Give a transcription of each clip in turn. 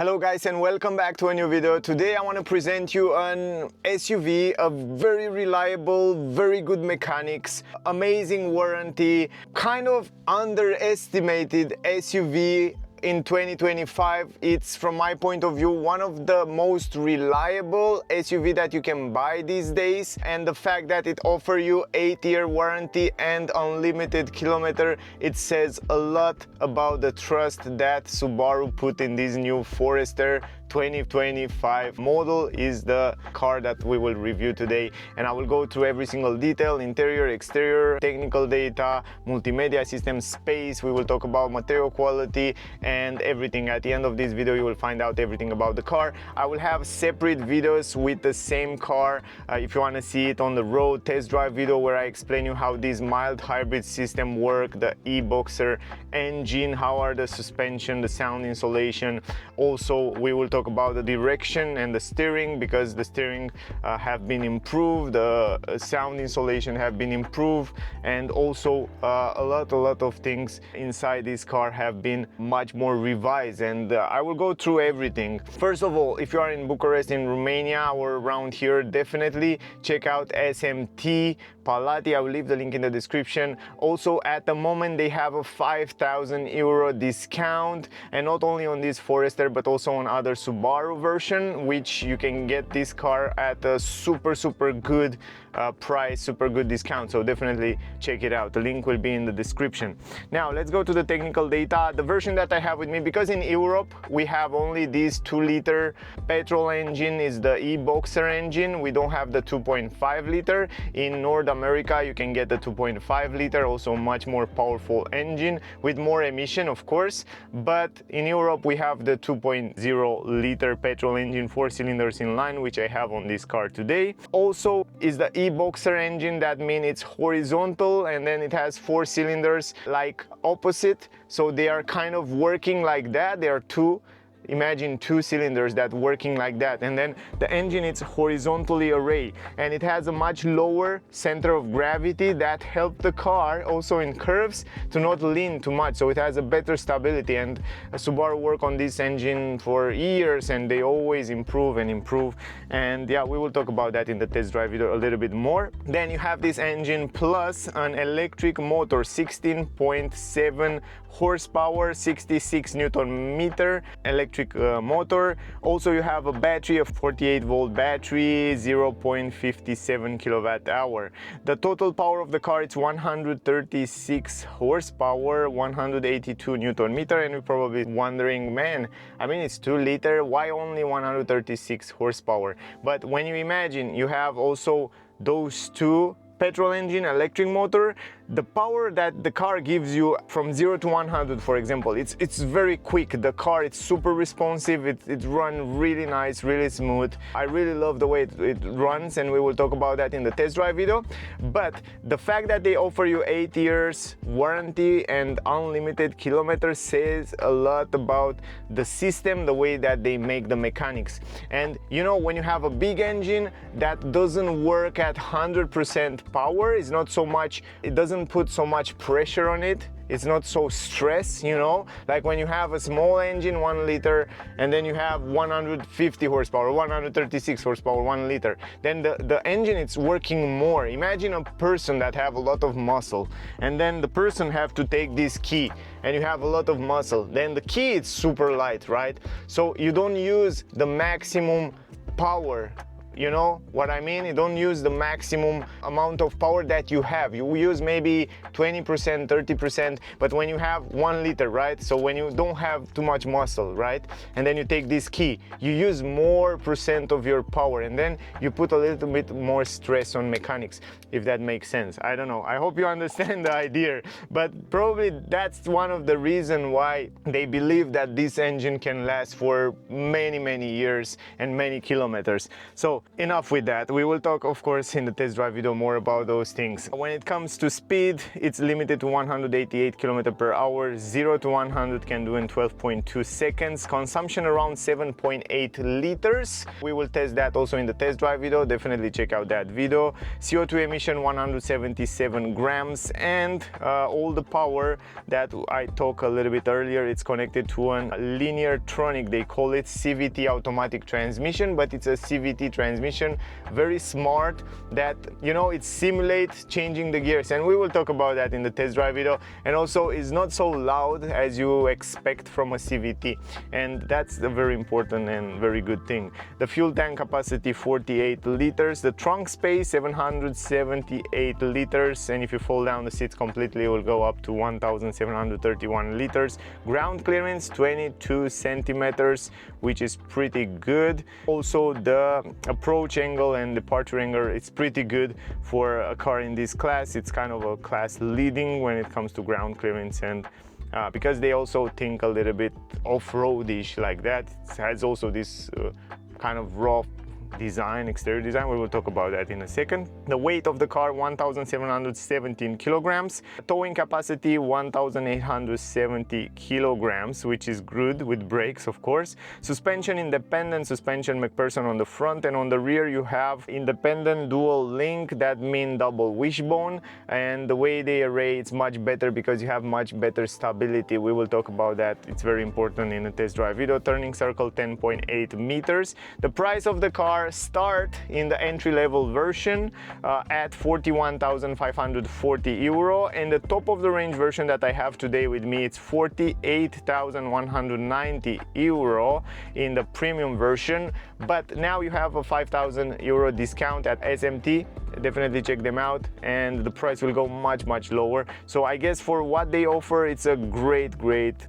Hello guys and welcome back to a new video. Today I want to present you an SUV, a very reliable, very good mechanics, amazing warranty, kind of underestimated SUV in 2025. It's, from my point of view, one of the most reliable SUV that you can buy these days, and the fact that it offers you 8-year warranty and unlimited kilometer, it says a lot about the trust that Subaru put in this new Forester 2025 model. Is the car that we will review today, and I will go through every single detail: interior, exterior, technical data, multimedia system, space. We will talk about material quality and everything. At the end of this video you will find out everything about the car. I will have separate videos with the same car if you want to see it on the road, test drive video where I explain you how this mild hybrid system work, the e-boxer engine, how are the suspension, the sound insulation. Also we will talk about the direction and the steering, because the steering have been improved, the sound insulation have been improved, and also a lot of things inside this car have been much more revised, and I will go through everything. First of all, if you are in Bucharest, in Romania, or around here, definitely check out SMT Palati. I will leave the link in the description. Also, at the moment they have a 5,000 euro discount, and not only on this Forester but also on other Subaru version, which you can get this car at a super good price, super good discount. So definitely check it out. The link will be in the description. Now let's go to the technical data. The version that I have with me, because in Europe we have only this 2-liter petrol engine, is the e-boxer engine. We don't have the 2.5 liter. In North America you can get the 2.5 liter, also much more powerful engine with more emission, of course, but in Europe we have the 2.0 liter petrol engine, 4 cylinders in line, which I have on this car today. Also is the e-boxer engine. That means it's horizontal, and then it has 4 cylinders like opposite, so they are kind of working like that. There are two, imagine 2 cylinders that working like that, and then the engine is horizontally arrayed, and it has a much lower center of gravity that helps the car also in curves to not lean too much, so it has a better stability. And Subaru work on this engine for years, and they always improve and improve, and yeah, we will talk about that in the test drive video a little bit more. Then you have this engine plus an electric motor, 16.7 horsepower, 66 Newton meter electric motor. Also you have a battery, of 48-volt battery, 0.57 kilowatt hour. The total power of the car is 136 horsepower, 182 Newton meter, and you're probably wondering, man, I mean it's 2 liter, why only 136 horsepower? But when you imagine you have also those two petrol engine, electric motor, the power that the car gives you from 0 to 100, for example, it's very quick. The car, it's super responsive, it runs really nice, really smooth. I really love the way it runs, and we will talk about that in the test drive video. But the fact that they offer you 8 years warranty and unlimited kilometers says a lot about the system, the way that they make the mechanics. And you know, when you have a big engine that doesn't work at 100% power, is not so much, it doesn't put so much pressure on it, it's not so stressed, you know, like when you have a small engine, 1 liter, and then you have 150 horsepower, 136 horsepower, 1 liter, then the engine, it's working more. Imagine a person that have a lot of muscle, and then the person have to take this key, and you have a lot of muscle, then the key is super light, right? So you don't use the maximum power. You know what I mean? You don't use the maximum amount of power that you have. You use maybe 20%, 30%, but when you have 1 liter, right? So when you don't have too much muscle, right? And then you take this key, you use more percent of your power, and then you put a little bit more stress on mechanics, if that makes sense. I don't know. I hope you understand the idea, but probably that's one of the reasons why they believe that this engine can last for many years and many kilometers. So So enough with that. We will talk, of course, in the test drive video more about those things. When it comes to speed, it's limited to 188 km per hour. 0 to 100 can do in 12.2 seconds. Consumption around 7.8 liters. We will test that also in the test drive video. Definitely check out that video. CO₂ emission 177 grams, and all the power that I talked a little bit earlier, it's connected to a Lineartronic, they call it CVT automatic transmission, but it's a CVT transmission, very smart, that, you know, it simulates changing the gears, and we will talk about that in the test drive video. And also is not so loud as you expect from a CVT, and that's a very important and very good thing. The fuel tank capacity 48 liters, the trunk space 778 liters, and if you fold down the seats completely, it will go up to 1731 liters. Ground clearance 22 centimeters, which is pretty good. Also the approach angle and departure angle, it's pretty good for a car in this class. It's kind of a class leading when it comes to ground clearance, and because they also think a little bit off-roadish like that. It has also this kind of rough design, exterior design. We will talk about that in a second. The weight of the car 1717 kilograms, towing capacity 1870 kilograms, which is good with brakes, of course. Suspension independent suspension MacPherson on the front, and on the rear you have independent dual link, that means double wishbone, and the way they array it's much better because you have much better stability. We will talk about that. It's very important in a test drive video. Turning circle 10.8 meters. The price of the car start in the entry-level version at 41,540 euro, and the top of the range version that I have today with me, it's 48,190 euro in the premium version. But now you have a 5,000 euro discount at SMT. Definitely check them out, and the price will go much lower. So I guess for what they offer, it's a great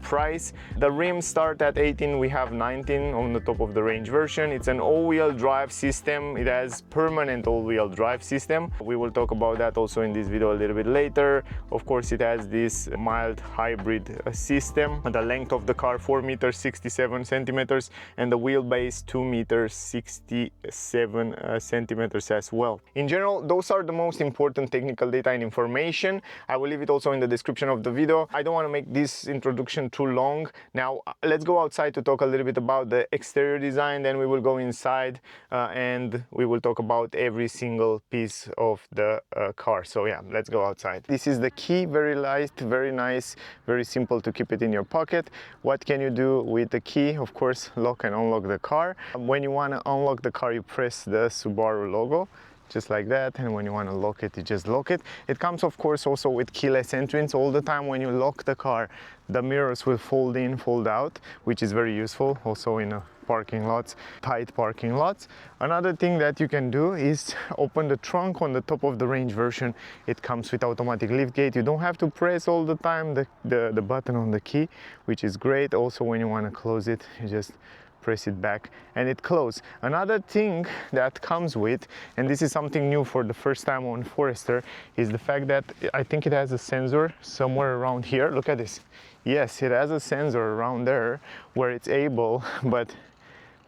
price. The rims start at 18, we have 19 on the top of the range version. It's an all-wheel drive system. It has permanent all-wheel drive system. We will talk about that also in this video a little bit later. Of course, it has this mild hybrid system. The length of the car 4 meters 67 centimeters, and the wheelbase 2 meters 67 centimeters as well. In general, those are the most important technical data and information. I will leave it also in the description of the video. I don't want to make this introduction too long. Now let's go outside to talk a little bit about the exterior design, then we will go inside and we will talk about every single piece of the car. So yeah, let's go outside. This is the key, very light, very nice, very simple to keep it in your pocket. What can you do with the key? Of course, lock and unlock the car. When you want to unlock the car, you press the Subaru logo, just like that, and when you want to lock it, you just lock it. It comes, of course, also with keyless entrance. All the time when you lock the car, the mirrors will fold in, fold out, which is very useful also in parking lots, tight parking lots. Another thing that you can do is open the trunk. On the top of the range version, it comes with automatic lift gate. You don't have to press all the time the button on the key, which is great. Also, when you want to close it, you just press it back and it closes. Another thing that comes with, and this is something new for the first time on Forester, is the fact that I think it has a sensor somewhere around here. Look at this. Yes, it has a sensor around there where it's able, but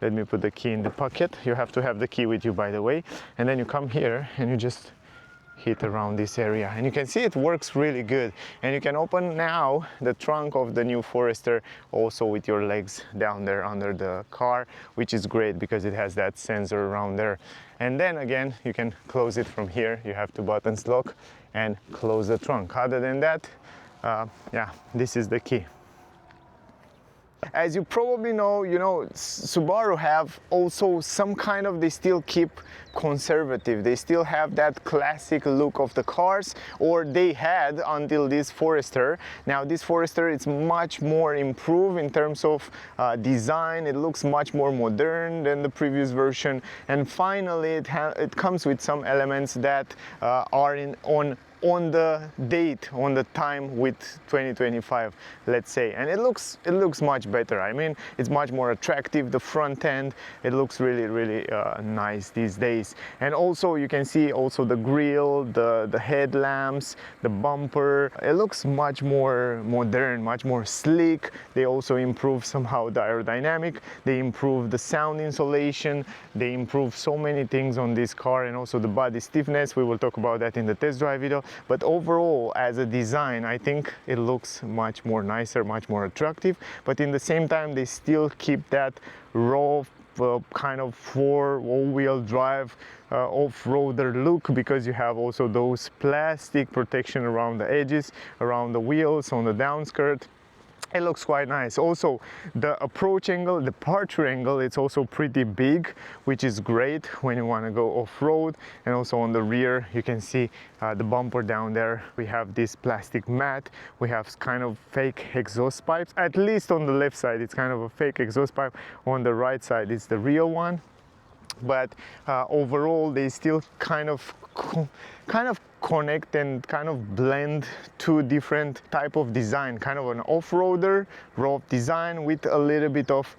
let me put the key in the pocket. You have to have the key with you, by the way, and then you come here and you just hit around this area, and you can see it works really good. And you can open now the trunk of the new Forester also with your legs down there under the car, which is great because it has that sensor around there. And then again, you can close it from here. You have 2 buttons, lock and close the trunk. Other than that, yeah, this is the key. As you probably know, Subaru have also some kind of, they still keep conservative. They still have that classic look of the cars, or they had until this Forester. Now this Forester, it's much more improved in terms of design. It looks much more modern than the previous version, and finally it comes with some elements that are on on the date, on the time with 2025, let's say, and it looks much better. I mean, it's much more attractive. The front end, it looks really nice these days. And also you can see also the grille, the headlamps, the bumper. It looks much more modern, much more sleek. They also improve somehow the aerodynamic. They improve the sound insulation. They improve so many things on this car, and also the body stiffness. We will talk about that in the test drive video. But overall, as a design, I think it looks much more nicer, much more attractive. But in the same time, they still keep that raw kind of all-wheel drive off-roader look, because you have also those plastic protection around the edges, around the wheels, on the downskirt. It looks quite nice. Also, the approach angle, the departure angle, it's also pretty big, which is great when you want to go off-road. And also on the rear, you can see the bumper down there. We have this plastic mat. We have kind of fake exhaust pipes. At least on the left side, it's kind of a fake exhaust pipe. On the right side, it's the real one. But overall, they still kind of connect and kind of blend two different type of design, kind of an off-roader raw design with a little bit of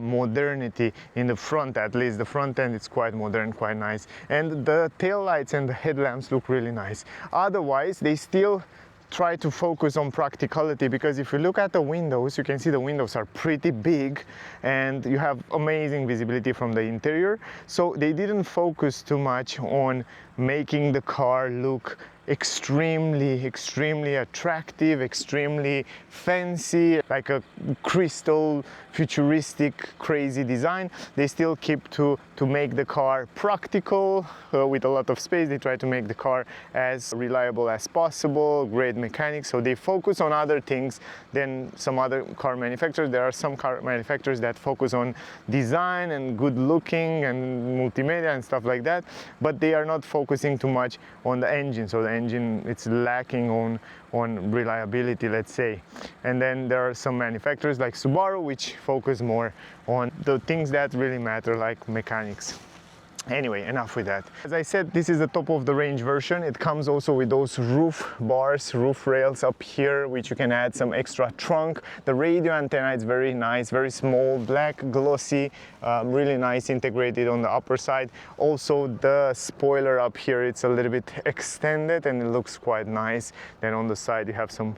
modernity in the front. At least the front end is quite modern, quite nice, and the tail lights and the headlamps look really nice. Otherwise, they still try to focus on practicality, because if you look at the windows, you can see the windows are pretty big and you have amazing visibility from the interior. So they didn't focus too much on making the car look extremely attractive, extremely fancy, like a crystal futuristic crazy design. They still keep to make the car practical with a lot of space. They try to make the car as reliable as possible, great mechanics. So they focus on other things than some other car manufacturers. There are some car manufacturers that focus on design and good looking and multimedia and stuff like that, but they are not focusing too much on the engine. So the engine, it's lacking on reliability, let's say. And then there are some manufacturers like Subaru, which focus more on the things that really matter, like mechanics. Anyway, enough with that. As I said, this is the top of the range version. It comes also with those roof bars, roof rails up here, which you can add some extra trunk. The radio antenna is very nice, very small, black, glossy, really nice, integrated on the upper side. Also, the spoiler up here, it's a little bit extended and it looks quite nice. Then on the side, you have some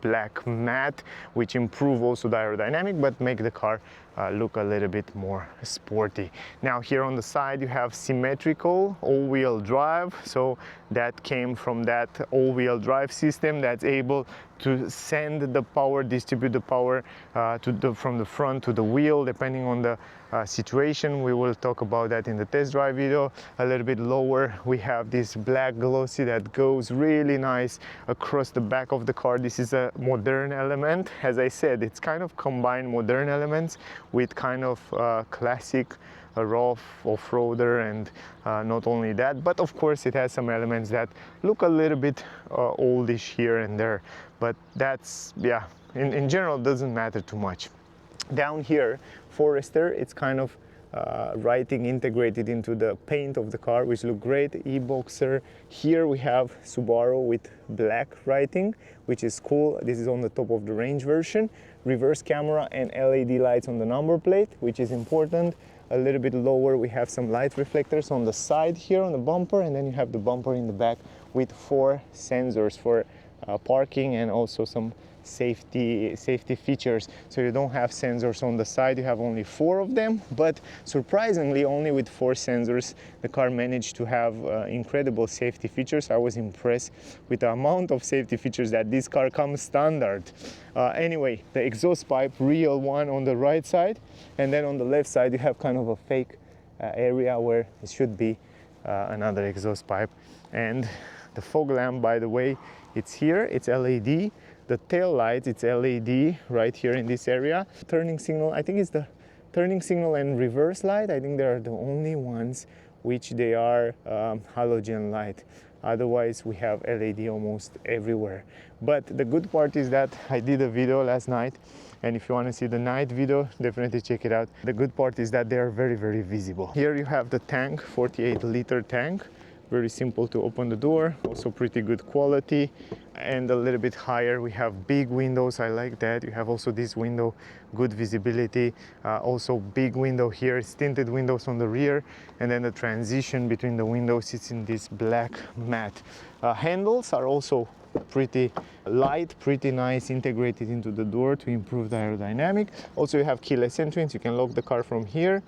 black matte, which improve also the aerodynamic, but make the car look a little bit more sporty. Now here on the side you have symmetrical all-wheel drive, so that came from that all-wheel drive system that's able to send the power, distribute the power from the front to the wheel, depending on the situation. We will talk about that in the test drive video. A little bit lower, we have this black glossy that goes really nice across the back of the car. This is a modern element. As I said, it's kind of combined modern elements with kind of classic raw off-roader, and not only that, but of course it has some elements that look a little bit oldish here and there, but that's, yeah, in general doesn't matter too much. Down here, Forester, it's kind of writing integrated into the paint of the car, which look great. E-Boxer. Here we have Subaru with black writing, which is cool. This is on the top of the range version. Reverse camera and LED lights on the number plate, which is important. A little bit lower, we have some light reflectors on the side here on the bumper, and then you have the bumper in the back with 4 sensors for parking and also some safety features. So you don't have sensors on the side, you have only 4 of them, but surprisingly only with 4 sensors the car managed to have incredible safety features. I was impressed with the amount of safety features that this car comes standard. Anyway, the exhaust pipe, real one on the right side, and then on the left side you have kind of a fake area where it should be another exhaust pipe. And the fog lamp, by the way, it's here, it's LED. The tail lights, it's LED right here in this area. Turning signal, I think it's the turning signal and reverse light. I think they are the only ones which they are halogen light. Otherwise we have LED almost everywhere. But the good part is that I did a video last night, and if you want to see the night video, definitely check it out. The good part is that they are very visible. Here you have the tank, 48-liter tank, very simple to open the door, also pretty good quality. And a little bit higher we have big windows, I like that. You have also this window, good visibility, also big window here, it's tinted windows on the rear, and then the transition between the windows is in this black matte. Handles are also pretty light, pretty nice, integrated into the door to improve the aerodynamic. Also you have keyless entrance, you can lock the car from here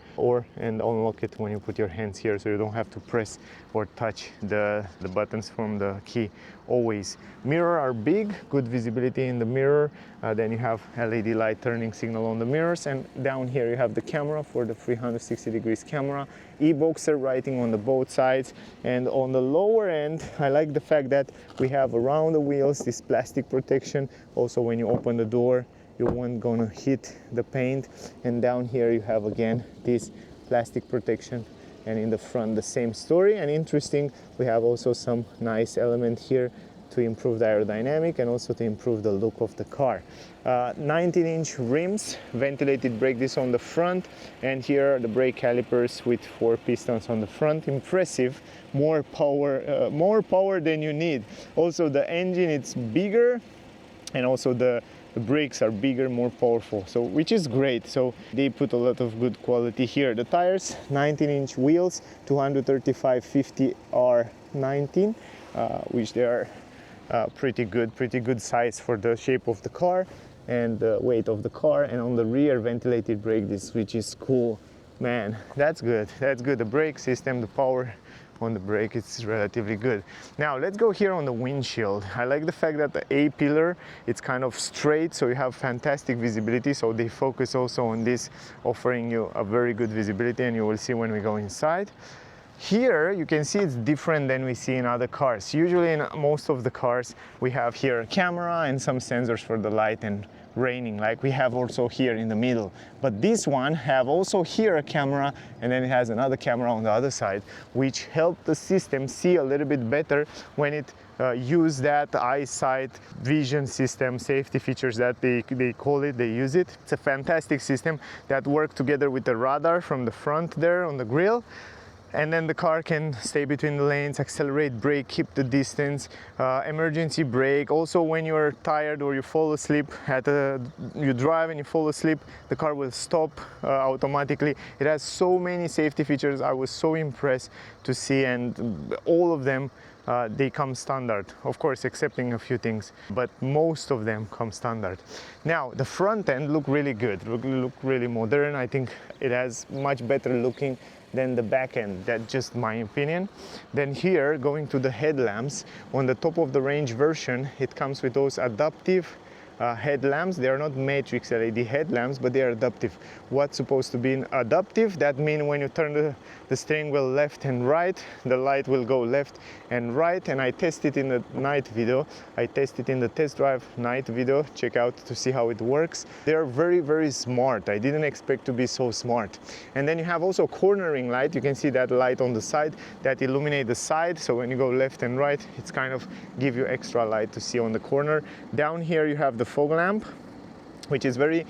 and unlock it when you put your hands here, so you don't have to press or touch the buttons from the key always. Mirror are big, good visibility in the mirror, then you have LED light turning signal on the mirrors, and down here you have the camera for the 360 degrees camera, e-boxer writing on the both sides, and on the lower end I like the fact that we have around the wheels this plastic protection, also when you open the door you won't gonna hit the paint, and down here you have again this plastic protection, and in the front the same story. And interesting, we have also some nice element here to improve the aerodynamic and also to improve the look of the car. 19-inch rims, ventilated brake disc on the front, and here are the brake calipers with 4 pistons on the front. Impressive, more power than you need. Also the engine, it's bigger, and also the brakes are bigger, more powerful, so which is great. So they put a lot of good quality here. The tires, 19-inch wheels, 235/50 R19, which they are pretty good size for the shape of the car and the weight of the car. And on the rear, ventilated brake disc, which is cool. Man, that's good. The brake system, the power on the brake, it's relatively good. Now let's go here on the windshield. I like the fact that the A pillar, it's kind of straight, so you have fantastic visibility. So they focus also on this, offering you a very good visibility, and you will see when we go inside. Here you can see it's different than we see in other cars. Usually in most of the cars we have here a camera and some sensors for the light and raining, like we have also here in the middle. But this one have also here a camera, and then it has another camera on the other side, which help the system see a little bit better when it use that eyesight vision system, safety features that they call it, they use it. It's a fantastic system that work together with the radar from the front there on the grille. And then the car can stay between the lanes, accelerate, brake, keep the distance, emergency brake. Also when you're tired or you fall asleep, you drive and you fall asleep, the car will stop automatically. It has so many safety features. I was so impressed to see, and all of them they come standard, of course excepting a few things, but most of them come standard. Now the front end look really good, look really modern. I think it has much better looking than the back end. That's just my opinion. Then here, going to the headlamps, on the top of the range version, it comes with those adaptive headlamps. They are not matrix LED headlamps, but they are adaptive. What's supposed to be adaptive? That means when you turn the steering wheel left and right, the light will go left and right. And I tested in the night video. I tested in the test drive night video. Check out to see how it works. They are very smart. I didn't expect to be so smart. And then you have also cornering light. You can see that light on the side that illuminate the side. So when you go left and right, it's kind of give you extra light to see on the corner. Down here you have the fog lamp, which is very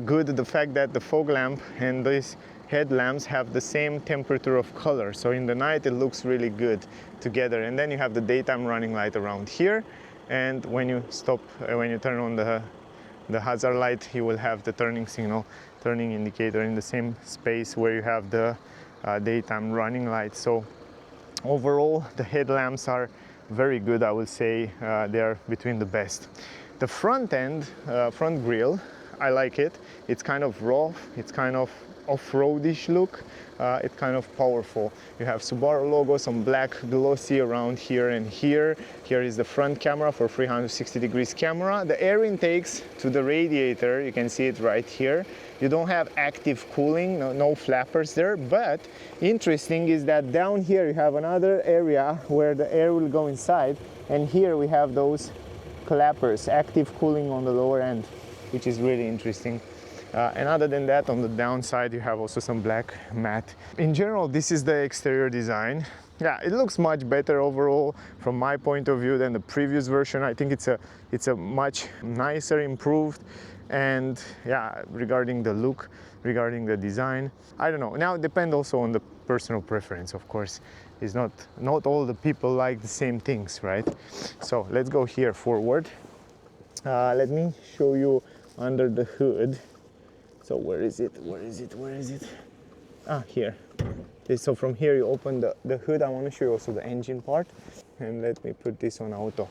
good. The fact that the fog lamp and these headlamps have the same temperature of color, so in the night it looks really good together. And then you have the daytime running light around here, and when you stop, when you turn on the hazard light, you will have the turning signal, turning indicator in the same space where you have the daytime running light. So overall the headlamps are very good. I will say they are between the best. The front end, front grille, I like it. It's kind of rough, it's kind of off-roadish look. It's kind of powerful. You have Subaru logo, some black glossy around here and here. Here is the front camera for 360 degrees camera. The air intakes to the radiator, you can see it right here. You don't have active cooling, no flappers there, but interesting is that down here you have another area where the air will go inside, and here we have those clappers, active cooling on the lower end, which is really interesting. And other than that, on the downside, you have also some black matte. In general, this is the exterior design. Yeah, it looks much better overall from my point of view than the previous version. I think it's a much nicer, improved And yeah, regarding the look, regarding the design, I don't know. Now it depends also on the personal preference, of course. It's not all the people like the same things, right? So let's go here forward. Let me show you under the hood. So where is it? Ah, here. So from here you open the hood. I want to show you also the engine part. And let me put this on auto.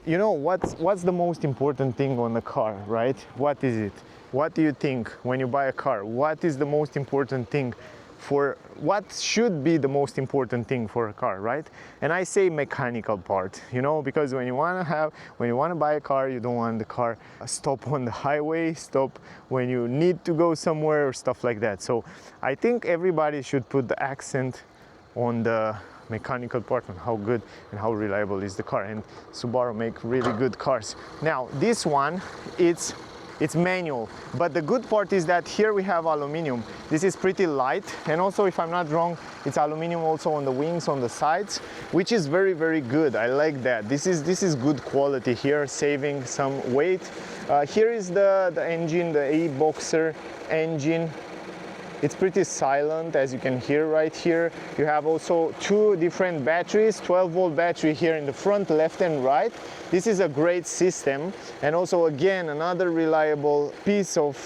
You know, what's the most important thing on the car, right? What is it? What do you think when you buy a car? What is the most important thing what should be the most important thing for a car, right? And I say mechanical part, you know, because when you want to buy a car, you don't want the car stop on the highway, stop when you need to go somewhere or stuff like that. So I think everybody should put the accent on the mechanical part, on how good and how reliable is the car. And Subaru make really good cars. Now this one, it's manual, but the good part is that here we have aluminum. This is pretty light, and also, if I'm not wrong, it's aluminum also on the wings, on the sides, which is very, very good. I like that. This is good quality here, saving some weight. Here is the engine, the A-Boxer engine. It's pretty silent, as you can hear right here. You have also two different batteries, 12-volt battery here in the front, left and right. This is a great system, and also again another reliable piece of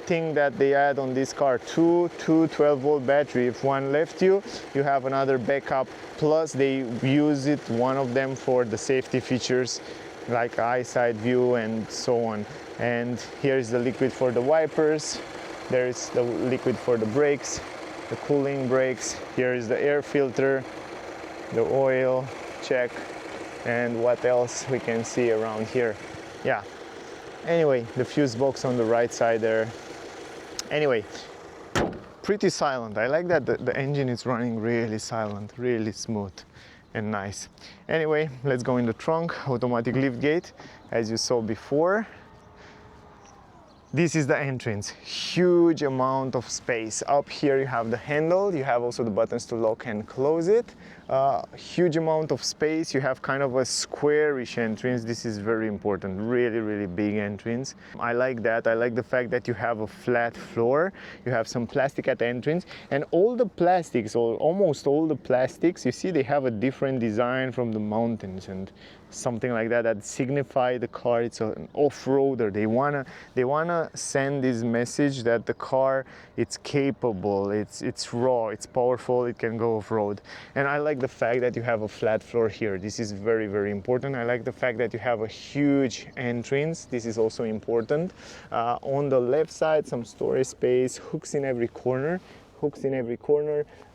thing that they add on this car. Two 12-volt battery. If one left you have another backup. Plus they use it, one of them, for the safety features like eyesight view and so on. And here is the liquid for the wipers. There is the liquid for the brakes, the cooling brakes. Here is the air filter, the oil check, and what else we can see around here. Yeah. Anyway, the fuse box on the right side there. Anyway, pretty silent. I like that the engine is running really silent, really smooth and nice. Anyway, let's go in the trunk. Automatic lift gate, as you saw before. This is the entrance, huge amount of space. Up here you have the handle, you have also the buttons to lock and close it. Huge amount of space, you have kind of a squarish entrance. This is very important, really, really big entrance. I like that. I like the fact that you have a flat floor, you have some plastic at the entrance, and all the plastics, or almost all the plastics, you see they have a different design from the mountains and something like that, that signify the car it's an off-roader. They wanna send this message that the car, it's capable, it's raw, it's powerful, it can go off-road. And I like the fact that you have a flat floor here. This is very, very important. I like the fact that you have a huge entrance. This is also important. On the left side, some storage space, hooks in every corner.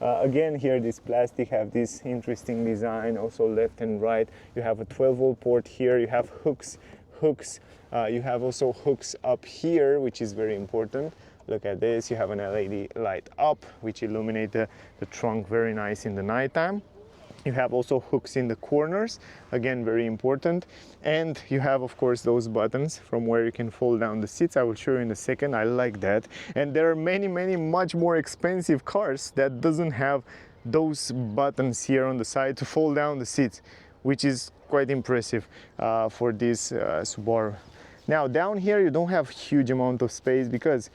Again, here this plastic have this interesting design, also left and right. You have a 12-volt port here, you have hooks. You have also hooks up here, which is very important. Look at this, you have an LED light up, which illuminate the trunk very nice in the nighttime. You have also hooks in the corners, again very important. And you have, of course, those buttons from where you can fold down the seats. I will show you in a second. I like that. And there are many much more expensive cars that doesn't have those buttons here on the side to fold down the seats, which is quite impressive for this Subaru. Now down here you don't have huge amount of space because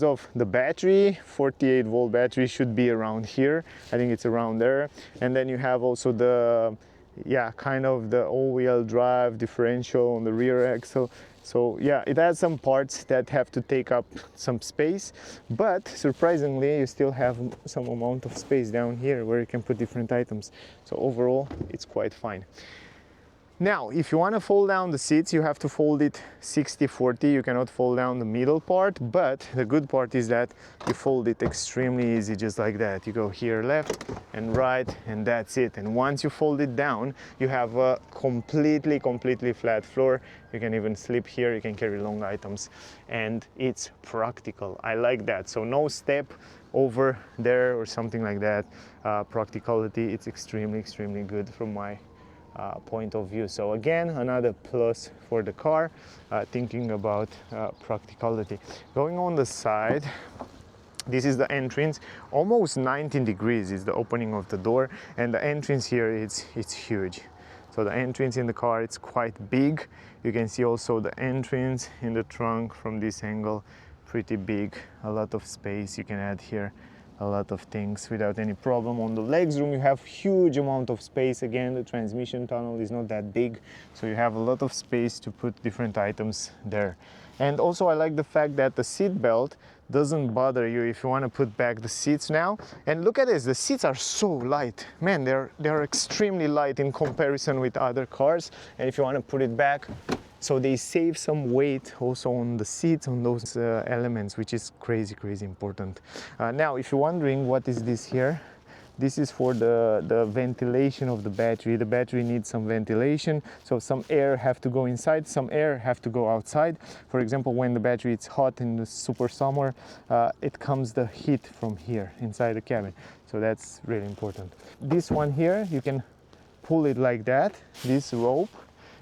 of the battery. 48-volt battery should be around here. I think it's around there. And then you have also the, yeah, kind of the all-wheel drive differential on the rear axle. So yeah, it has some parts that have to take up some space, but surprisingly you still have some amount of space down here where you can put different items. So overall it's quite fine. Now, if you want to fold down the seats, you have to fold it 60-40. You cannot fold down the middle part, but the good part is that you fold it extremely easy, just like that. You go here left and right, and that's it. And once you fold it down, you have a completely flat floor. You can even sleep here, you can carry long items, and it's practical. I like that. So no step over there or something like that. Practicality, it's extremely good from my point of view. So again, another plus for the car, thinking about practicality. Going on the side, this is the entrance, almost 19 degrees is the opening of the door, and the entrance here, it's huge. So the entrance in the car, it's quite big. You can see also the entrance in the trunk from this angle, pretty big, a lot of space you can add here, a lot of things without any problem. On the legs room you have huge amount of space. Again, the transmission tunnel is not that big, so you have a lot of space to put different items there. And also I like the fact that the seat belt doesn't bother you if you want to put back the seats now. And look at this, the seats are so light, man, they're extremely light in comparison with other cars. And if you want to put it back, so they save some weight also on the seats, on those elements, which is crazy important. Now, if you're wondering what is this here, this is for the ventilation of the battery. The battery needs some ventilation, so some air have to go inside, some air have to go outside. For example, when the battery is hot in the super summer, it comes the heat from here inside the cabin. So that's really important. This one here, you can pull it like that, this rope,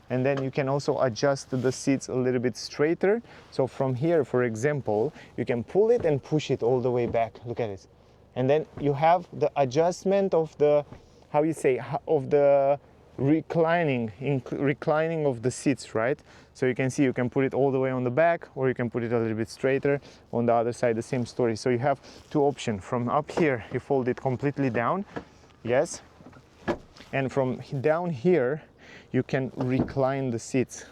and then you can also adjust the seats a little bit straighter. So from here, for example, you can pull it and push it all the way back. Look at this. And then you have the adjustment of the, how you say, of the reclining of the seats, right? So you can see you can put it all the way on the back, or you can put it a little bit straighter. On the other side, the same story. So you have two options. From up here, you fold it completely down, yes. And from down here, you can recline the seats.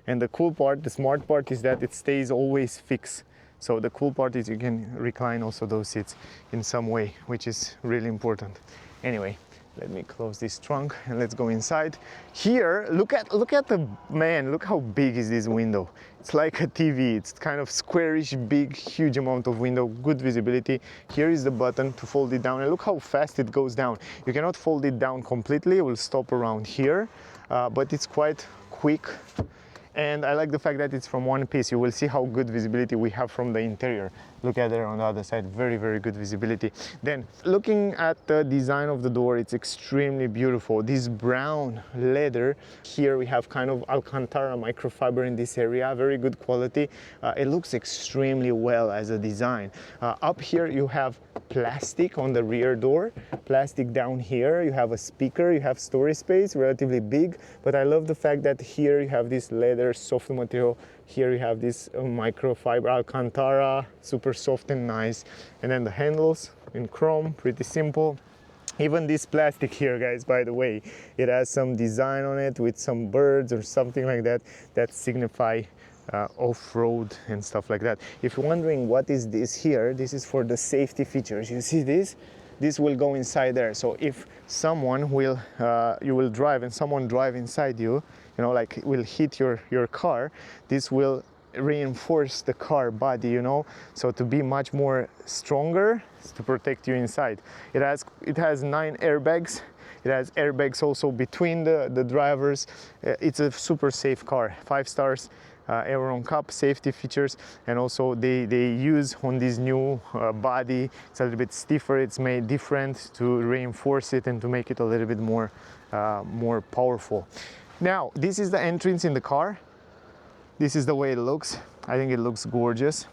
And the cool part, the smart part, is that it stays always fixed. So the cool part is you can recline also those seats in some way, which is really important. Anyway, let me close this trunk and let's go inside. Here, look at the, man, look how big is this window. It's like a TV. It's kind of squarish, big, huge amount of window, good visibility. Here is the button to fold it down, and look how fast it goes down. You cannot fold it down completely. It will stop around here, but it's quite quick. And I like the fact that it's from one piece. You will see how good visibility we have from the interior. Look at there on the other side, very good visibility. Then looking at the design of the door, it's extremely beautiful. This brown leather, here we have kind of Alcantara microfiber in this area, very good quality. It looks extremely well as a design. Up here you have plastic on the rear door, plastic down here, you have a speaker, you have storage space, relatively big, but I love the fact that here you have this leather soft material. Here you have this microfiber Alcantara, super soft and nice. And then the handles in chrome, pretty simple. Even this plastic here, guys, by the way, it has some design on it with some birds or something like that that signify off-road and stuff like that. If you're wondering what is this here, this is for the safety features. You see this? This will go inside there. So if someone will, you will drive and someone drive inside you, you know, like will hit your car, this will reinforce the car body, you know, so to be much more stronger, to protect you inside. It has 9 airbags. It has airbags also between the drivers. It's a super safe car, 5 stars. Aeron Cup safety features, and also they use on this new body, it's a little bit stiffer, it's made different to reinforce it and to make it a little bit more powerful. Now this is the entrance in the car. This is the way it looks. I think it looks gorgeous.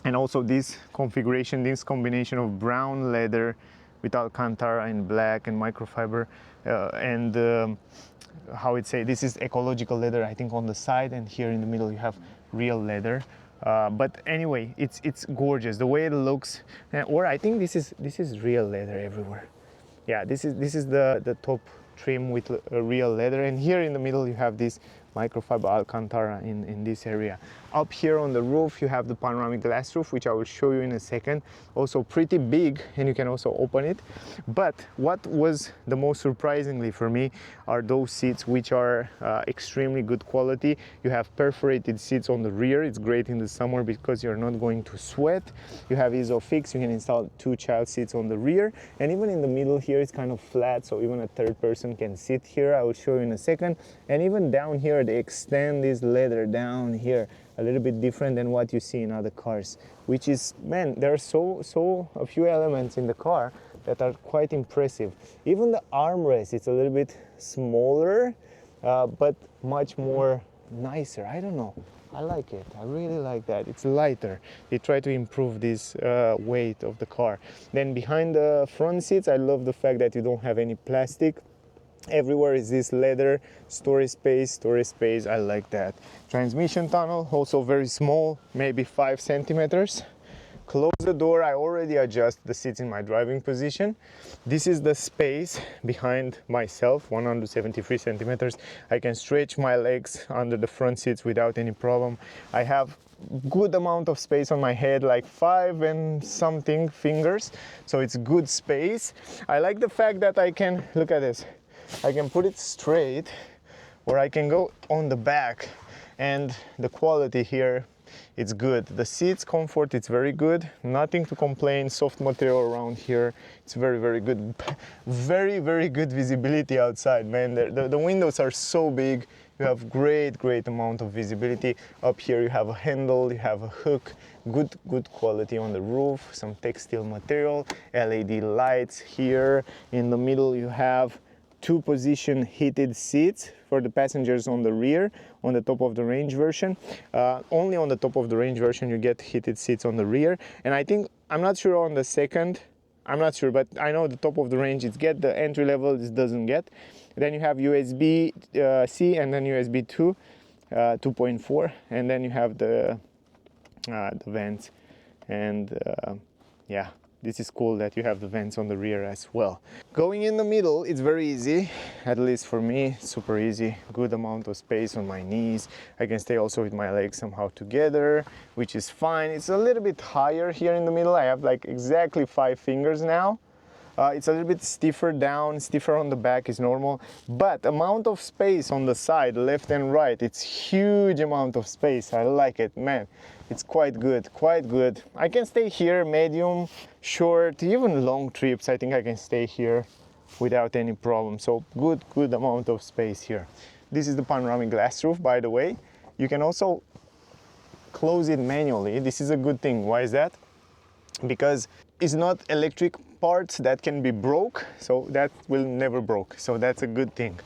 And also this configuration, this combination of brown leather with Alcantara in black and microfiber how it say, this is ecological leather, I think, on the side, and here in the middle you have real leather. But anyway, it's gorgeous the way it looks. Or I think this is real leather everywhere. Yeah, this is the top trim with real leather, and here in the middle you have this microfiber Alcantara in this area. Up here on the roof you have the panoramic glass roof, which I will show you in a second. Also pretty big, and you can also open it. But what was the most surprisingly for me are those seats, which are extremely good quality. You have perforated seats on the rear. It's great in the summer because you're not going to sweat. You have ISOFIX. You can install 2 child seats on the rear, and even in the middle here it's kind of flat, so even a third person can sit here. I will show you in a second. And even down here they extend this leather down here, a little bit different than what you see in other cars, which is, man, there are so a few elements in the car that are quite impressive. Even the armrest, it's a little bit smaller, but much more nicer. I don't know, I like it. I really like that. It's lighter. They try to improve this weight of the car. Then behind the front seats, I love the fact that you don't have any plastic. Everywhere is this leather, storage space. I like that. Transmission tunnel, also very small, maybe 5 centimeters. Close the door. I already adjust the seats in my driving position. This is the space behind myself, 173 centimeters. I can stretch my legs under the front seats without any problem. I have good amount of space on my head, like 5 and something fingers, so it's good space. I like the fact that I can, look at this, I can put it straight, or I can go on the back, and the quality here, it's good. The seats comfort, it's very good, nothing to complain. Soft material around here, it's very, very good. Very, very good visibility outside, man. The windows are so big. You have great amount of visibility. Up here you have a handle, you have a hook, good quality on the roof, some textile material, LED lights here. In the middle you have 2-position heated seats for the passengers on the rear, on the top of the range version. Only on the top of the range version you get heated seats on the rear. And I think, I'm not sure on the second, I'm not sure, but I know the top of the range it's get, the entry level it doesn't get. Then you have USB-C and then USB 2, 2.4, and then you have the vents. And yeah, this is cool that you have the vents on the rear as well. Going in the middle, it's very easy, at least for me, super easy. Good amount of space on my knees. I can stay also with my legs somehow together, which is fine. It's a little bit higher here in the middle. I have like exactly 5 fingers now. It's a little bit stiffer down, stiffer on the back is normal, but amount of space on the side, left and right, it's huge amount of space. I like it, man. It's quite good, quite good. I can stay here, medium, short, even long trips. I think I can stay here without any problem. So good amount of space here. This is the panoramic glass roof, by the way. You can also close it manually. This is a good thing. Why is that? Because it's not electric parts that can be broke, so that will never broke, so that's a good thing.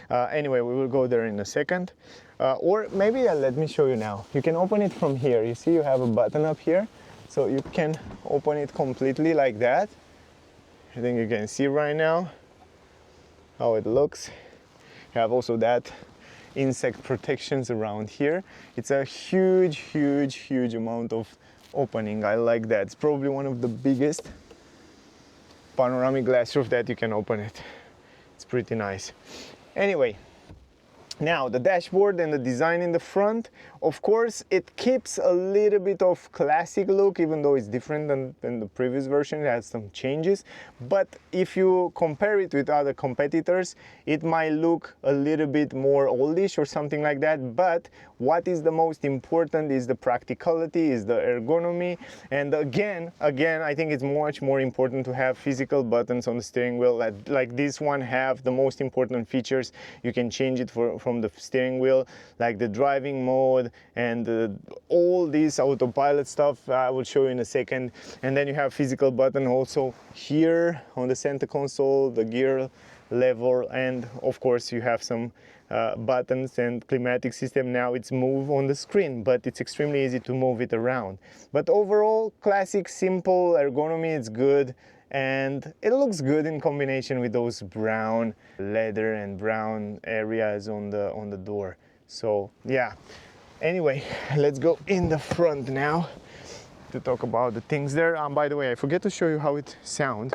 Anyway, we will go there in a second, or maybe let me show you now. You can open it from here. You see you have a button up here, so you can open it completely like that. I think you can see right now how it looks. You have also that insect protections around here. It's a huge amount of opening. I like that. It's probably one of the biggest panoramic glass roof that you can open it. It's pretty nice. Anyway, now the dashboard and the design in the front, of course it keeps a little bit of classic look, even though it's different than the previous version. It has some changes, but if you compare it with other competitors, it might look a little bit more oldish or something like that. But what is the most important is the practicality, is the ergonomy. And again, I think it's much more important to have physical buttons on the steering wheel. Like this one have the most important features. You can change it from the steering wheel, like the driving mode and all this autopilot stuff. I will show you in a second. And then you have physical button also here on the center console, the gear level, and of course you have some buttons and climatic system. Now it's move on the screen, but it's extremely easy to move it around. But overall, classic, simple ergonomy, it's good, and it looks good in combination with those brown leather and brown areas on the door. So yeah, anyway, let's go in the front now to talk about the things there. By the way, I forget to show you how it sounds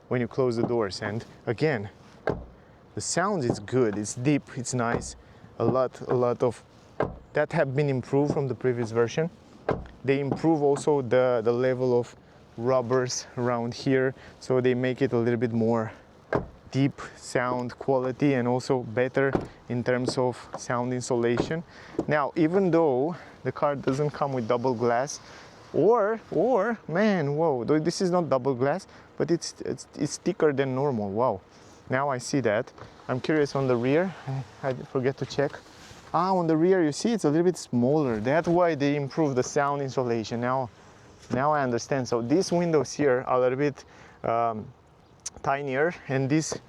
when you close the doors. And again, the sound is good, it's deep, it's nice. A lot of that have been improved from the previous version. They improve also the level of rubbers around here, so they make it a little bit more deep sound quality and also better in terms of sound insulation. Now, even though the car doesn't come with double glass, or man, whoa, this is not double glass, but it's thicker than normal. Wow, now I see that. I'm curious on the rear. I forget to check. On the rear, you see it's a little bit smaller. That's why they improved the sound insulation. Now I understand. So these windows here are a little bit tinier, and this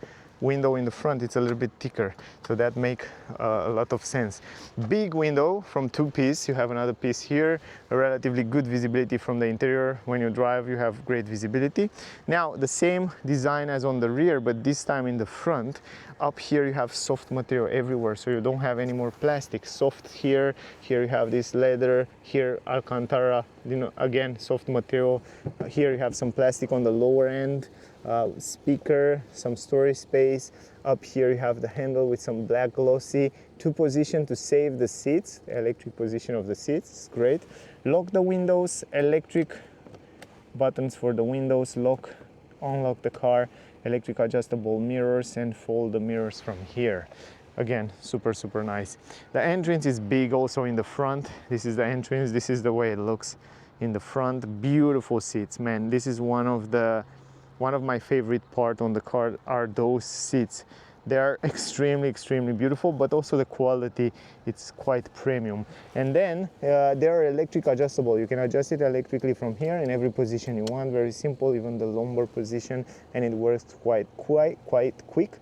window in the front, it's a little bit thicker, so that make a lot of sense. Big window from 2-piece, you have another piece here, a relatively good visibility from the interior. When you drive, you have great visibility. Now the same design as on the rear, but this time in the front. Up here you have soft material everywhere, so you don't have any more plastic. Soft here, here you have this leather, here Alcantara, you know, again soft material. Here you have some plastic on the lower end. Speaker, some storage space. Up here you have the handle with some black glossy, 2-position to save the seats, the electric position of the seats, it's great. Lock the windows, electric buttons for the windows, lock, unlock the car, electric adjustable mirrors, and fold the mirrors from here. Again, super nice. The entrance is big also in the front. This is the entrance, this is the way it looks in the front. Beautiful seats, man. This is one of my favorite part on the car are those seats. They are extremely beautiful, but also the quality, it's quite premium. And then they are electric adjustable. You can adjust it electrically from here in every position you want. Very simple, even the lumbar position, and it works quite quick.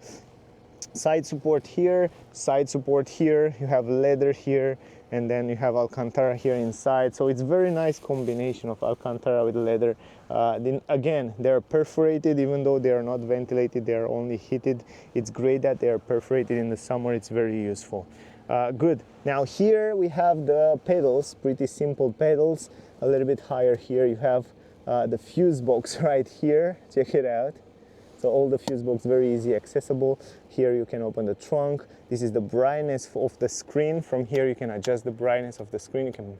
Side support here, side support here. You have leather here, and then you have Alcantara here inside. So it's very nice combination of Alcantara with leather. Then again, they're perforated, even though they are not ventilated, they are only heated. It's great that they are perforated in the summer. It's very useful. Good. Now here we have the pedals, pretty simple pedals. A little bit higher here you have the fuse box right here. Check it out. So all the fuse box very easy accessible. Here you can open the trunk. This is the brightness of the screen. From here you can adjust the brightness of the screen. You can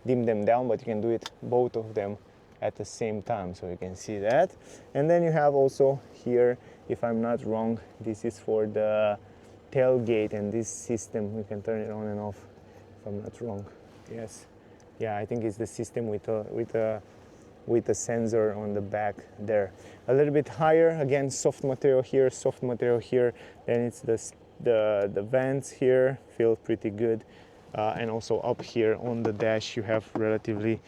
dim them down, but you can do it both of them at the same time, so you can see that. And then you have also here, if I'm not wrong, this is for the tailgate, and this system you can turn it on and off if I'm not wrong. Yes, yeah, I think it's the system with a sensor on the back there. A little bit higher, again, soft material here, soft material here. Then it's the vents here, feel pretty good. And also up here on the dash you have relatively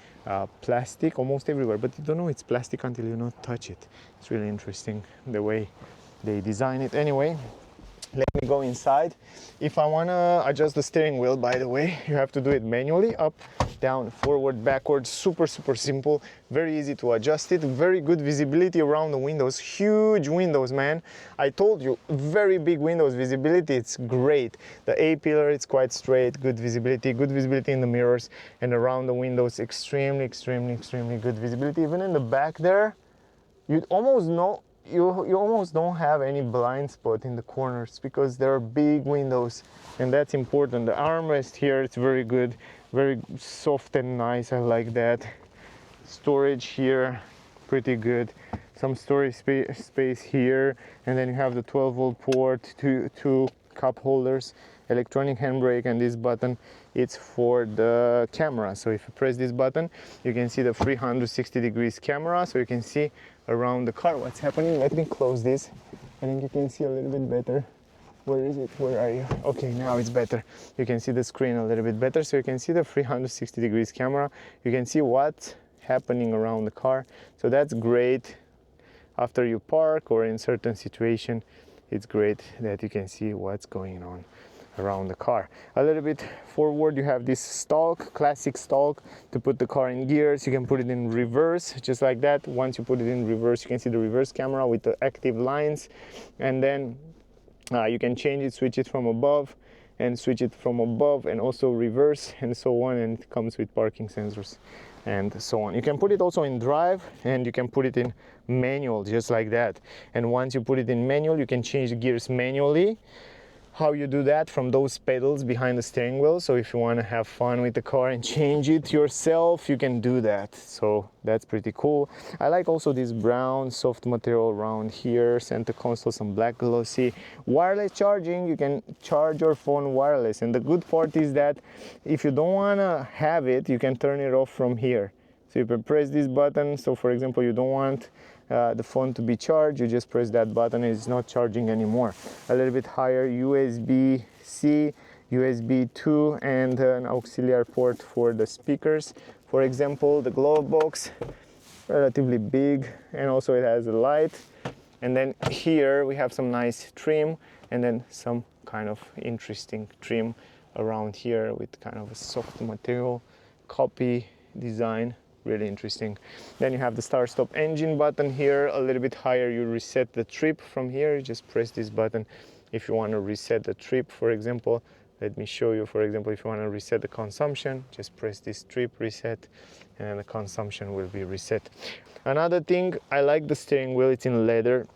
plastic almost everywhere, but you don't know it's plastic until you not touch it. It's really interesting the way they design it. Anyway, let me go inside. If I want to adjust the steering wheel, by the way, you have to do it manually, up, down, forward, backwards. Super simple, very easy to adjust it. Very good visibility around the windows, huge windows, man. I told you, very big windows, visibility, it's great. The A-pillar, it's quite straight, good visibility in the mirrors, and around the windows, extremely good visibility. Even in the back there, you almost don't have any blind spot in the corners because there are big windows, and that's important. The armrest here, it's very good, very soft and nice. I like that. Storage here, pretty good. Some storage space here, and then you have the 12-volt port, two cup holders, electronic handbrake, and this button, it's for the camera. So if you press this button, you can see the 360 degrees camera, so you can see around the car what's happening. Let me close this. I think you can see a little bit better. Where is it? Where are you? Okay, now it's better. You can see the screen a little bit better, so you can see the 360 degrees camera. You can see what's happening around the car, so that's great. After you park or in certain situation, it's great that you can see what's going on around the car. A little bit forward, you have this stalk, classic stalk, to put the car in gears. You can put it in reverse, just like that. Once you put it in reverse, you can see the reverse camera with the active lines, and then you can change it, switch it from above, and switch it from above, and also reverse, and so on. And it comes with parking sensors and so on. You can put it also in drive, and you can put it in manual, just like that. And once you put it in manual, you can change the gears manually. How you do that? From those pedals behind the steering wheel. So if you want to have fun with the car and change it yourself, you can do that. So that's pretty cool. I like also this brown soft material around here, center console, some black glossy. Wireless charging, you can charge your phone wireless, and the good part is that if you don't want to have it, you can turn it off from here. So you can press this button. So for example, you don't want the phone to be charged, you just press that button and it's not charging anymore. A little bit higher, USB-C, USB 2, and an auxiliary port for the speakers. For example, the glove box, relatively big, and also it has a light. And then here we have some nice trim, and then some kind of interesting trim around here with kind of a soft material, copy design, really interesting. Then you have the start stop engine button here, a little bit higher. You reset the trip from here. You just press this button if you want to reset the trip, for example. Let me show you, for example, if you want to reset the consumption, just press this trip reset, and then the consumption will be reset. Another thing, I like the steering wheel. It's in leather,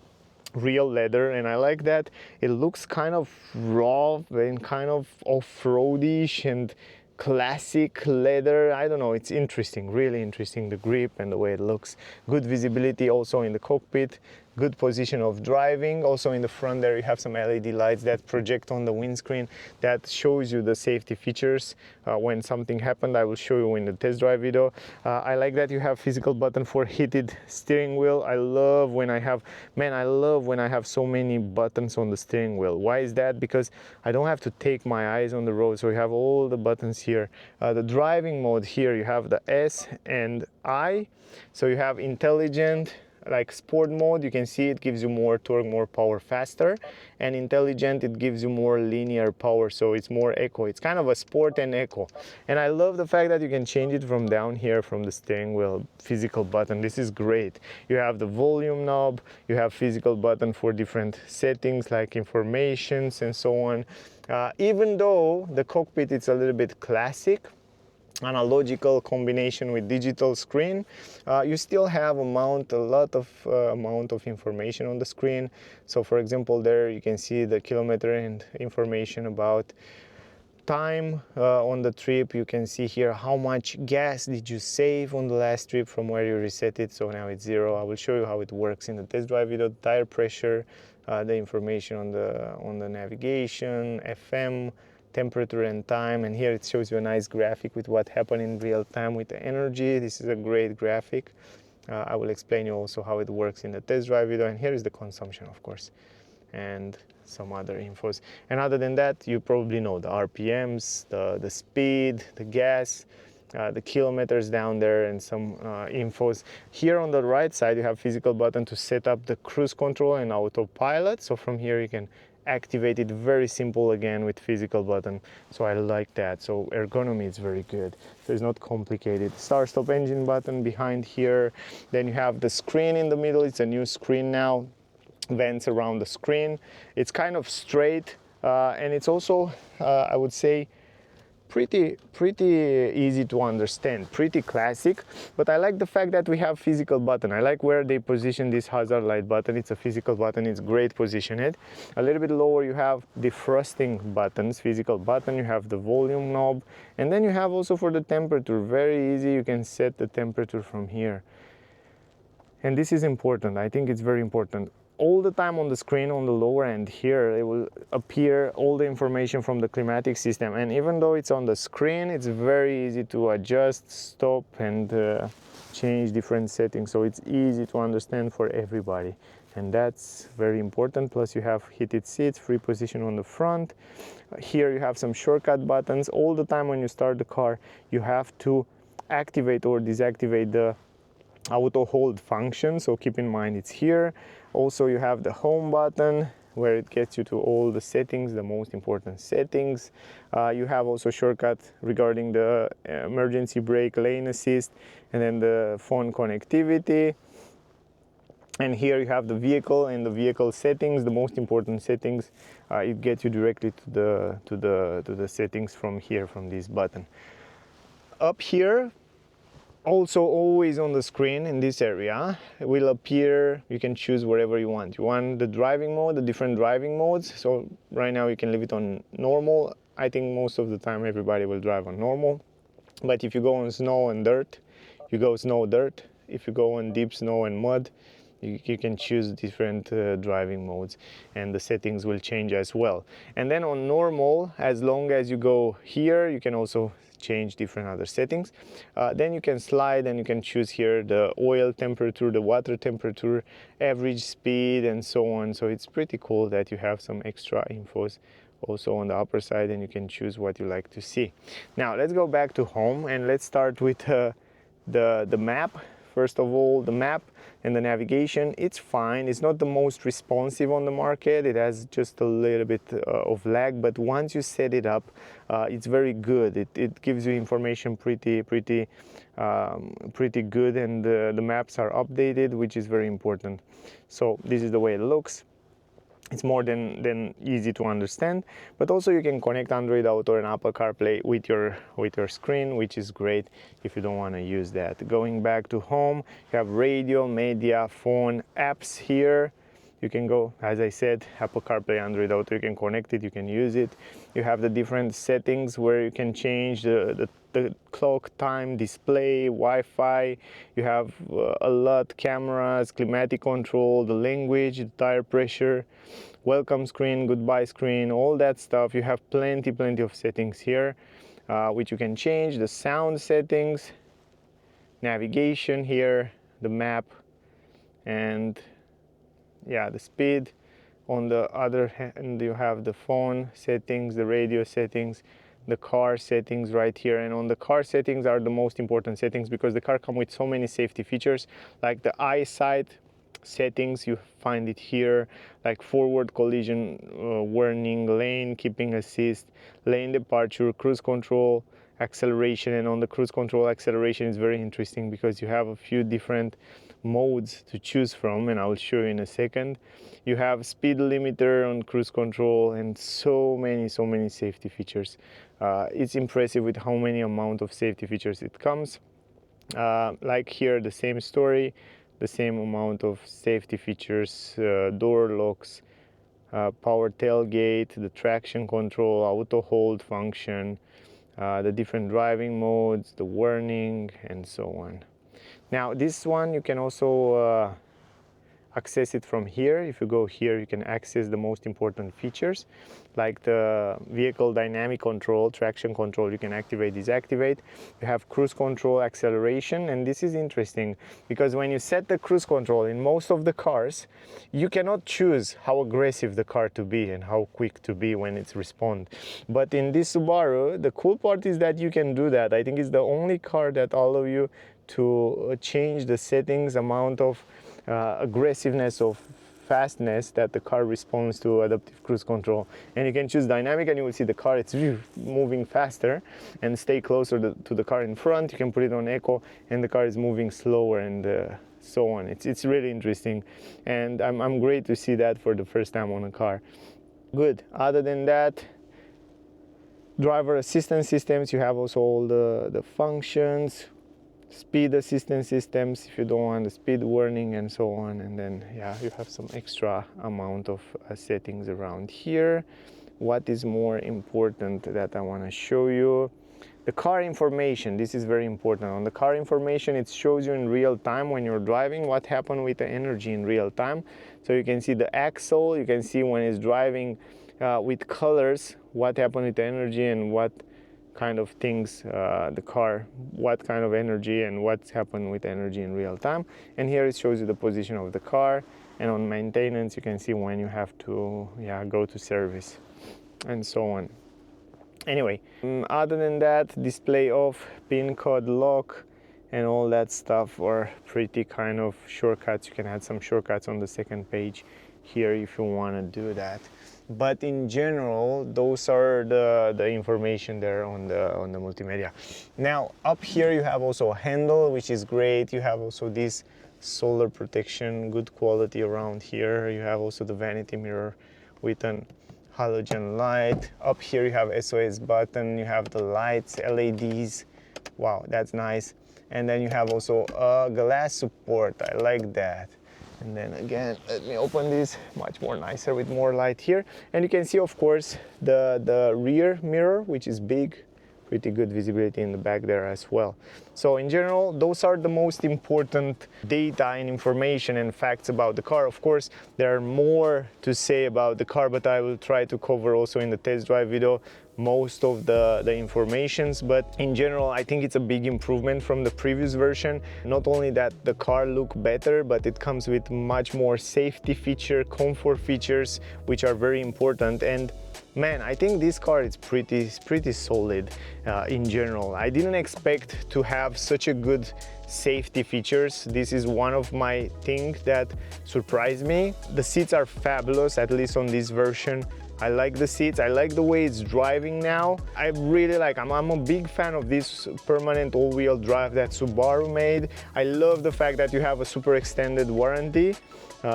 real leather, and I like that it looks kind of raw and kind of off-roadish and classic leather. I don't know, it's interesting, really interesting, the grip and the way it looks. Good visibility also in the cockpit, good position of driving. Also in the front there you have some LED lights that project on the windscreen that shows you the safety features when something happened. I will show you in the test drive video. I like that you have physical button for heated steering wheel. I love when I have so many buttons on the steering wheel. Why is that? Because I don't have to take my eyes on the road, so you have all the buttons here. The driving mode here, you have the S and I, so you have intelligent, like sport mode, you can see it gives you more torque, more power faster, and intelligent, it gives you more linear power, so it's more eco. It's kind of a sport and eco. And I love the fact that you can change it from down here from the steering wheel, physical button. This is great. You have the volume knob, you have physical button for different settings like informations and so on. Even though the cockpit is a little bit classic, analogical combination with digital screen, you still have a lot of amount of information on the screen. So for example, there you can see the kilometer and information about time on the trip. You can see here how much gas did you save on the last trip from where you reset it. So now it's 0. I will show you how it works in the test drive video. Tire pressure, the information on the navigation, FM, temperature and time, and here it shows you a nice graphic with what happened in real time with the energy. This is a great graphic. I will explain you also how it works in the test drive video, and here is the consumption, of course, and some other infos. And other than that, you probably know the RPMs, the speed, the gas, the kilometers down there, and some infos. Here on the right side you have physical button to set up the cruise control and autopilot, so from here you can activate it. Very simple again with physical button, so I like that. So ergonomy is very good, so it's not complicated. Start stop engine button behind here. Then you have the screen in the middle. It's a new screen now, vents around the screen. It's kind of straight and it's also I would say pretty easy to understand, pretty classic. But I like the fact that we have physical button. I like where they position this hazard light button. It's a physical button, it's great positioned. A little bit lower you have defrosting buttons, physical button. You have the volume knob, and then you have also for the temperature, very easy, you can set the temperature from here. And this is important, I think it's very important. All the time on the screen on the lower end here, it will appear all the information from the climatic system, and even though it's on the screen, it's very easy to adjust, stop, and change different settings, so it's easy to understand for everybody, and that's very important. Plus you have heated seats, free position on the front. Here you have some shortcut buttons. All the time when you start the car, you have to activate or deactivate the auto hold function, so keep in mind it's here. Also you have the home button where it gets you to all the settings, the most important settings. You have also shortcut regarding the emergency brake, lane assist, and then the phone connectivity. And here you have the vehicle and the vehicle settings, the most important settings. It gets you directly to the settings from here, from this button. Up here, also always on the screen in this area will appear, you can choose wherever you want. You want the driving mode, the different driving modes. So right now you can leave it on normal. I think most of the time everybody will drive on normal. But if you go on snow and dirt, you go snow, dirt. If you go on deep snow and mud, you can choose different driving modes, and the settings will change as well. And then on normal, as long as you go here, you can also change different other settings. Then you can slide and you can choose here the oil temperature, the water temperature, average speed, and so on. So it's pretty cool that you have some extra infos also on the upper side, and you can choose what you like to see. Now let's go back to home and let's start with the map First of all, the map and the navigation, it's fine. It's not the most responsive on the market. It has just a little bit of lag, but once you set it up, it's very good. It gives you information pretty good, and the maps are updated, which is very important. So this is the way it looks. It's more than easy to understand, but also you can connect Android Auto and Apple CarPlay with your screen, which is great if you don't want to use that. Going back to home, you have radio, media, phone, apps here. You can go, as I said, Apple CarPlay, Android Auto, you can connect it, you can use it. You have the different settings where you can change the clock, time, display, Wi-Fi. You have a lot, cameras, climatic control, the language, the tire pressure, welcome screen, goodbye screen, all that stuff. You have plenty of settings here, which you can change. The sound settings, navigation here, the map, and yeah, the speed. On the other hand, you have the phone settings, the radio settings, the car settings right here. And on the car settings are the most important settings, because the car comes with so many safety features, like the eyesight settings. You find it here, like forward collision warning, lane keeping assist, lane departure, cruise control, acceleration. And on the cruise control, acceleration is very interesting because you have a few different modes to choose from, and I will show you in a second. You have speed limiter on cruise control, and so many safety features. It's impressive with how many amount of safety features it comes. Like here, the same story, the same amount of safety features, door locks, power tailgate, the traction control, auto hold function, the different driving modes, the warning, and so on. Now this one you can also access it from here. If you go here, you can access the most important features, like the vehicle dynamic control, traction control. You can activate, disactivate. You have cruise control, acceleration, and this is interesting because when you set the cruise control in most of the cars, you cannot choose how aggressive the car to be and how quick to be when it's respond. But in this Subaru, the cool part is that you can do that. I think it's the only car that allow you to change the settings, amount of aggressiveness of fastness that the car responds to adaptive cruise control. And you can choose dynamic, and you will see the car, it's moving faster, and stay closer to the car in front. You can put it on eco, and the car is moving slower, and so on. It's really interesting, and I'm great to see that for the first time on a car. Good. Other than that, driver assistance systems, you have also all the functions, speed assistance systems if you don't want the speed warning, and so on. And then yeah, you have some extra amount of settings around here. What is more important that I want to show you? The car information. This is very important. On the car information, it shows you in real time when you're driving what happened with the energy in real time. So you can see the axle, you can see when it's driving with colors what happened with the energy and what kind of things the car, what kind of energy and what's happened with energy in real time. And here it shows you the position of the car, and on maintenance you can see when you have to go to service and so on. Anyway, other than that, display off, pin code lock, and all that stuff are pretty kind of shortcuts. You can add some shortcuts on the second page here if you want to do that. But in general, those are the information there on the multimedia. Now up here you have also a handle, which is great. You have also this solar protection, good quality around here. You have also the vanity mirror with an halogen light. Up here you have SOS button, you have the lights, LEDs. Wow, that's nice. And then you have also a glass support. I like that. And then again, let me open this, much more nicer with more light here. And you can see, of course, the rear mirror, which is big, pretty good visibility in the back there as well. So in general, those are the most important data and information and facts about the car. Of course, there are more to say about the car, but I will try to cover also in the test drive video most of the informations. But in general, I think it's a big improvement from the previous version. Not only that the car look better, but it comes with much more safety feature, comfort features, which are very important. And Man, I think this car is pretty solid in general. I didn't expect to have such a good safety features. This is one of my things that surprised me. The seats are fabulous, at least on this version. I like the seats, I like the way it's driving now. I really like, I'm a big fan of this permanent all-wheel drive that Subaru made. I love the fact that you have a super extended warranty.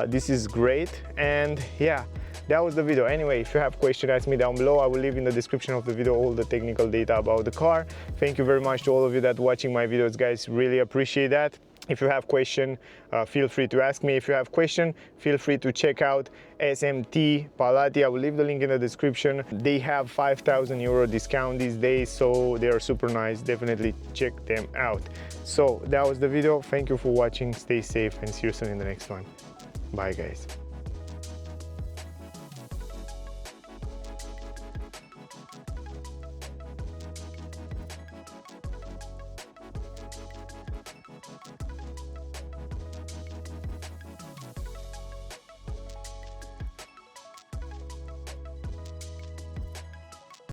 This is great, and yeah, that was the video. Anyway, if you have questions, ask me down below. I will leave in the description of the video all the technical data about the car. Thank you very much to all of you that watching my videos, guys. Really appreciate that. If you have question, feel free to ask me. If you have question, feel free to check out SMT Palati. I will leave the link in the description. They have 5,000 euro discount these days, so they are super nice. Definitely check them out. So that was the video. Thank you for watching. Stay safe and see you soon in the next one. Bye, guys.